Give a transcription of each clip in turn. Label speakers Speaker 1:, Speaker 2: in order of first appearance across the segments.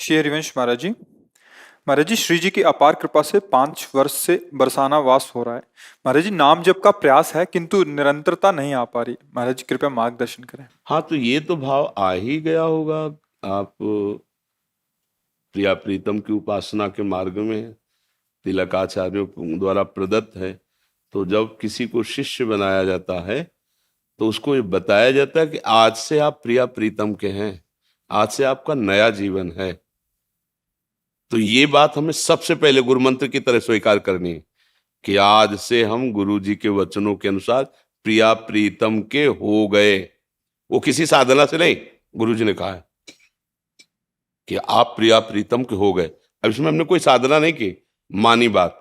Speaker 1: श्री हरिवंश महाराज जी। महाराज जी, श्री जी की अपार कृपा से 5 वर्ष से बरसाना वास हो रहा है। महाराज जी, नाम जप का प्रयास है किंतु निरंतरता नहीं आ पा रही। महाराज जी, कृपया मार्गदर्शन करें।
Speaker 2: हाँ, तो ये तो भाव आ ही गया होगा। आप प्रिया प्रीतम की उपासना के मार्ग में हैं, तिलकाचार्यों द्वारा प्रदत्त है। तो जब किसी को शिष्य बनाया जाता है तो उसको ये बताया जाता है कि आज से आप प्रिया प्रीतम के हैं, आज से आपका नया जीवन है। तो ये बात हमें सबसे पहले गुरु मंत्र की तरह स्वीकार करनी है कि आज से हम गुरु जी के वचनों के अनुसार प्रिया प्रीतम के हो गए। वो किसी साधना से नहीं, गुरु जी ने कहा है कि आप प्रिया प्रीतम के हो गए। अब इसमें हमने कोई साधना नहीं की, मानी बात।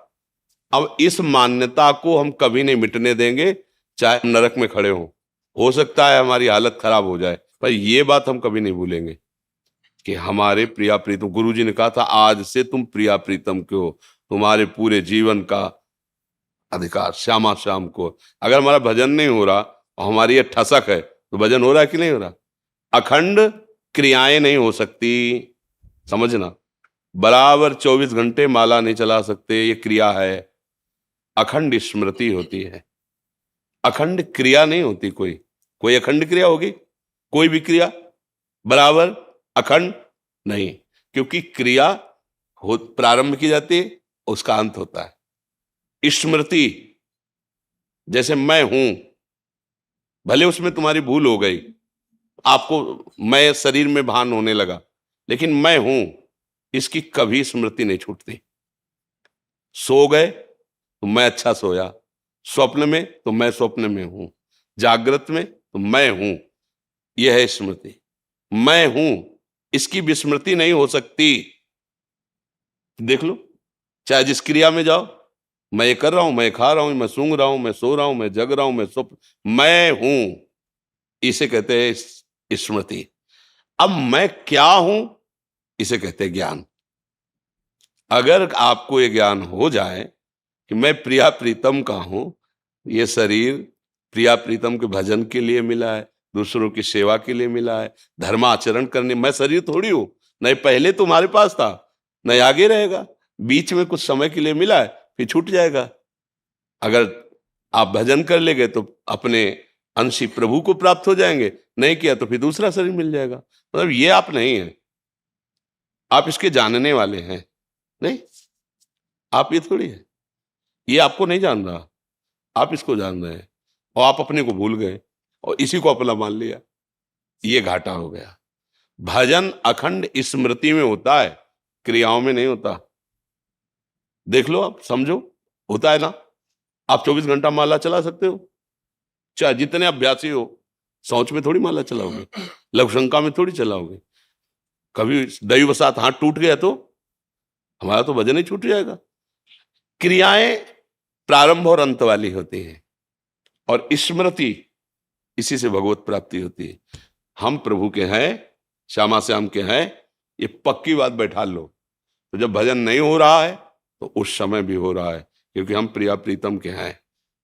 Speaker 2: अब इस मान्यता को हम कभी नहीं मिटने देंगे, चाहे हम नरक में खड़े हों। हो सकता है हमारी हालत खराब हो जाए, पर ये बात हम कभी नहीं भूलेंगे कि हमारे प्रिया प्रीतम, गुरु जी ने कहा था आज से तुम प्रिया प्रीतम के हो, तुम्हारे पूरे जीवन का अधिकार श्यामा श्याम को। अगर हमारा भजन नहीं हो रहा और हमारी ये ठसक है तो भजन हो रहा है कि नहीं हो रहा? अखंड क्रियाएं नहीं हो सकती, समझना। बराबर 24 घंटे माला नहीं चला सकते, ये क्रिया है। अखंड स्मृति होती है, अखंड क्रिया नहीं होती। कोई कोई अखंड क्रिया होगी? कोई भी क्रिया बराबर अखंड नहीं, क्योंकि क्रिया हो प्रारंभ की जाती है, उसका अंत होता है। स्मृति, जैसे मैं हूं, भले उसमें तुम्हारी भूल हो गई, आपको मैं शरीर में भान होने लगा, लेकिन मैं हूं, इसकी कभी स्मृति नहीं छूटती। सो गए तो मैं अच्छा सोया, स्वप्न में तो मैं स्वप्न में हूं, जागृत में तो मैं हूं। यह है स्मृति। मैं हूं, इसकी विस्मृति नहीं हो सकती। देख लो, चाहे जिस क्रिया में जाओ, मैं ये कर रहा हूं, मैं खा रहा हूं, मैं सूंघ रहा हूं, मैं सो रहा हूं, मैं जग रहा हूं, मैं स्वप्न, मैं हूं, इसे कहते हैं स्मृति। अब मैं क्या हूं, इसे कहते हैं ज्ञान। अगर आपको ये ज्ञान हो जाए कि मैं प्रिया प्रीतम का हूं, ये शरीर प्रिया प्रीतम के भजन के लिए मिला है, दूसरों की सेवा के लिए मिला है, धर्माचरण करने, मैं शरीर थोड़ी हूं, नहीं पहले तुम्हारे पास था, नहीं आगे रहेगा। बीच में कुछ समय के लिए मिला है, फिर छूट जाएगा। अगर आप भजन कर लेंगे तो अपने अंशी प्रभु को प्राप्त हो जाएंगे, नहीं किया तो फिर दूसरा शरीर मिल जाएगा। मतलब ये आप नहीं है, आप इसके जानने वाले हैं, नहीं, आप ये थोड़ी है। ये आपको नहीं जान रहा, आप इसको जान रहे हैं, और आप अपने को भूल गए और इसी को अपना मान लिया। ये घाटा हो गया। भजन अखंड स्मृति में होता है, क्रियाओं में नहीं होता। देख लो, आप समझो, होता है ना। आप 24 घंटा माला चला सकते हो, चाहे जितने अभ्यासी हो। सोच में थोड़ी माला चलाओगे, लघुशंका में थोड़ी चलाओगे। कभी दैववशात हाथ टूट गया तो हमारा तो भजन ही छूट जाएगा। क्रियाएं प्रारंभ और अंत वाली होती हैं, और स्मृति, इसी से भगवत प्राप्ति होती है। हम प्रभु के हैं, श्यामा श्याम के हैं, ये पक्की बात बैठा लो। तो जब भजन नहीं हो रहा है तो उस समय भी हो रहा है, क्योंकि हम प्रिया प्रीतम के हैं।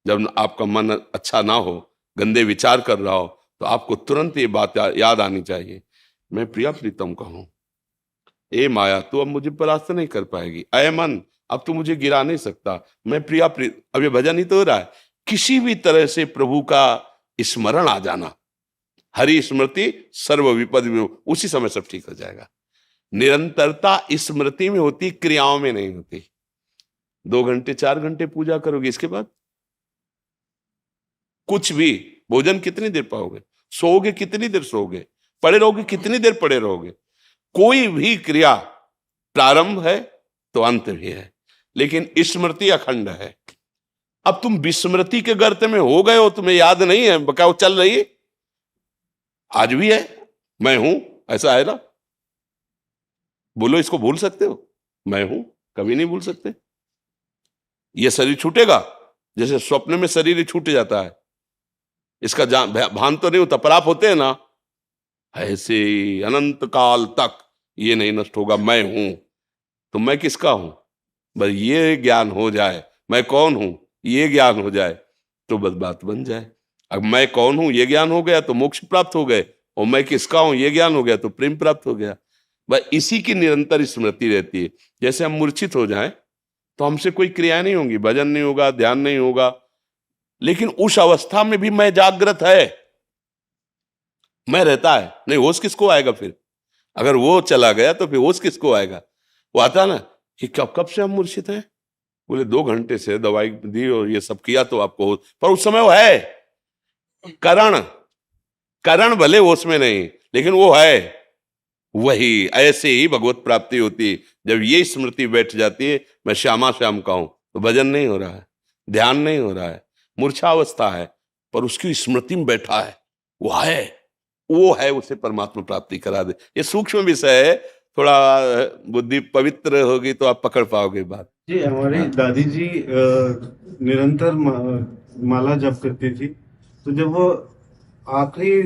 Speaker 2: जब आपका मन अच्छा ना हो, गंदे विचार कर रहा हो, तो आपको तुरंत ये बात याद आनी चाहिए, मैं प्रिया प्रीतम का हूं। ए माया, तू अब मुझे परास्त नहीं कर पाएगी। अय मन, अब तू मुझे गिरा नहीं सकता। मैं प्रिया अब ये भजन ही तो हो रहा है। किसी भी तरह से प्रभु का स्मरण आ जाना, हरि स्मृति सर्व विपद में, उसी समय सब ठीक हो जाएगा। निरंतरता स्मृति में होती, क्रियाओं में नहीं होती। 2 घंटे 4 घंटे पूजा करोगे, इसके बाद कुछ भी, भोजन कितनी देर पाओगे, सोओगे कितनी देर सोओगे, पड़े रहोगे कितनी देर पड़े रहोगे। कोई भी क्रिया प्रारंभ है तो अंत भी है, लेकिन स्मृति अखंड है। अब तुम विस्मृति के गर्त में हो गए हो, तुम्हें याद नहीं है, क्या वो चल रही है? आज भी है, मैं हूं, ऐसा है ना। बोलो, इसको भूल सकते हो? मैं हूं, कभी नहीं भूल सकते। ये शरीर छूटेगा, जैसे स्वप्न में शरीर ही छूट जाता है, इसका भान तो नहीं होता, पर आप होते हैं ना, ऐसे अनंत काल तक ये नहीं नष्ट होगा। मैं हूं, तो मैं किसका हूं? बस ये ज्ञान हो जाए, मैं कौन हूं ये ज्ञान हो जाए, तो बस बात बन जाए। अब मैं कौन हूं ये ज्ञान हो गया तो मोक्ष प्राप्त हो गए, और मैं किसका हूं ये ज्ञान हो गया तो प्रेम प्राप्त हो गया। बस इसी की निरंतर स्मृति रहती है। जैसे हम मूर्छित हो जाएं तो हमसे कोई क्रिया नहीं होगी, भजन नहीं होगा, ध्यान नहीं होगा, लेकिन उस अवस्था में भी मैं जागृत है, मैं रहता है। नहीं, होश किसको आएगा फिर? अगर वो चला गया तो फिर होश किसको आएगा? वो आता ना कि कब कब से हम मूर्छित हैं। बोले 2 घंटे से दवाई दी और ये सब किया तो आपको होश, पर उस समय वो है करण, करण भले होश में नहीं लेकिन वो है। वही ऐसे ही भगवत प्राप्ति होती है। जब ये स्मृति बैठ जाती है, मैं श्यामा श्याम का हूं, तो भजन नहीं हो रहा है, ध्यान नहीं हो रहा है, मूर्छावस्था है, पर उसकी स्मृति में बैठा है, वो है उसे परमात्मा प्राप्ति करा दे। ये सूक्ष्म विषय है, थोड़ा बुद्धि पवित्र होगी तो आप पकड़ पाओगे बात।
Speaker 3: जी, हमारी दादी जी निरंतर माला जप करती थी। तो जब वो आखिरी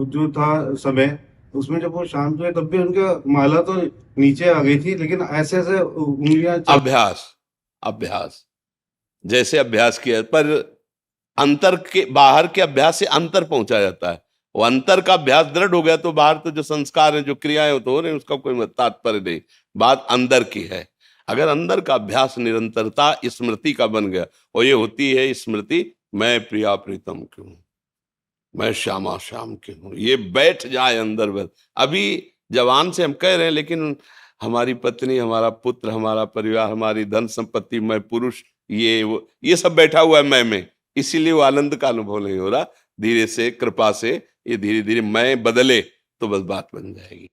Speaker 3: जो था समय, उसमें जब वो शांत हुए तब भी उनका माला तो नीचे आ गई थी, लेकिन ऐसे ऐसे उंगलियां
Speaker 2: अभ्यास, अभ्यास जैसे अभ्यास किया, पर अंतर के बाहर के अभ्यास से अंतर पहुंचा जाता है। वो अंतर का अभ्यास दृढ़ हो गया तो बाहर तो जो संस्कार है, जो क्रियाएं तो हो रही, उसका कोई तात्पर्य नहीं, बात अंदर की है। अगर अंदर का अभ्यास निरंतरता स्मृति का बन गया, और ये होती है स्मृति, मैं प्रिया प्रीतम की हूं, मैं श्यामा श्याम की हूं, ये बैठ जाए अंदर बस। अभी जवान से हम कह रहे हैं, लेकिन हमारी पत्नी, हमारा पुत्र, हमारा परिवार, हमारी धन संपत्ति, मैं पुरुष, ये सब बैठा हुआ है मैं में, इसीलिए वो आनंद का अनुभव नहीं हो रहा। धीरे से, कृपा से ये धीरे धीरे मैं बदले तो बस बात बन जाएगी।